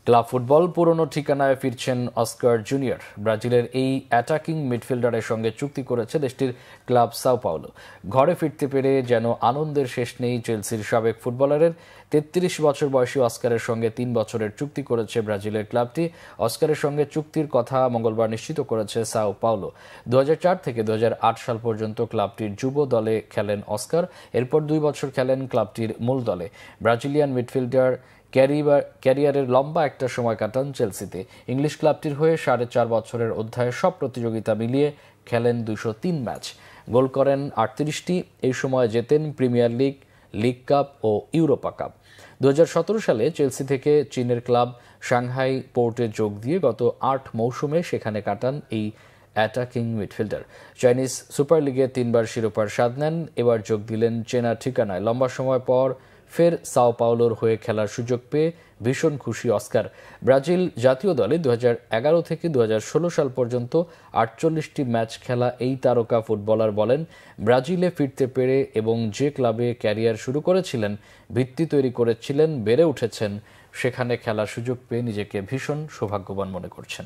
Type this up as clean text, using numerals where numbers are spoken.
Club football পুরনো ঠিকানায় ফিরছেন অস্কার জুনিয়র। ব্রাজিলের এই অ্যাটাকিং মিডফিল্ডারের সঙ্গে চুক্তি করেছে দেশটির ক্লাব সাও পাওলো। ঘরে ফিরতে পেরে যেন আনন্দের শেষ নেই চেলসির সাবেক ফুটবলারের। ৩৩ বছর বয়সী অস্কারের সঙ্গে ৩ বছরের চুক্তি করেছে ব্রাজিলের ক্লাবটি। অস্কারের সঙ্গে চুক্তির কথা মঙ্গলবার নিশ্চিত করেছে সাও পাওলো। ২০০৪ থেকে ২০০৮ সাল পর্যন্ত ক্লাবটির যুব দলে খেলেন অস্কার। এরপর ২ বছর খেলেন ক্লাবটির মূল দলে। ব্রাজিলিয়ান মিডফিল্ডার ক্যারিয়ারের লম্বা একটা সময় কাটান চেলসিতে। ইংলিশ ক্লাবটির হয়ে ৪.৫ বছরের অধ্যায়ে সব প্রতিযোগিতা মিলিয়ে খেলেন ২০৩ ম্যাচ, গোল করেন ৩৮টি। এই সময় জেতেন প্রিমিয়ার লিগ, লিগ কাপ ও ইউরোপা কাপ। ২০১৭ সালে চেলসি থেকে চীনের ক্লাব সাংহাই পোর্টে যোগ দিয়ে গত ৮ মৌসুমে সেখানে কাটান এই অ্যাটাকিং মিডফিল্ডার। চাইনিজ সুপার লিগে ৩বার শিরোপার স্বাদ নেন। এবার যোগ দিলেন চেনা ঠিকানায়। লম্বা সময় পর ফের সাও পাওলোর হয়ে খেলার সুযোগ পেয়ে ভীষণ খুশি অস্কার। ব্রাজিল জাতীয় দলে ২০১১ থেকে ২০১৬ সাল পর্যন্ত ৪৮টি ম্যাচ খেলা এই তারকা ফুটবলার বলেন, ব্রাজিলে ফিরতে পেরে এবং যে ক্লাবে ক্যারিয়ার শুরু করেছিলেন, ভিত্তি তৈরি করেছিলেন, বেড়ে উঠেছেন, সেখানে খেলার সুযোগ পেয়ে নিজেকে ভীষণ সৌভাগ্যবান মনে করছেন।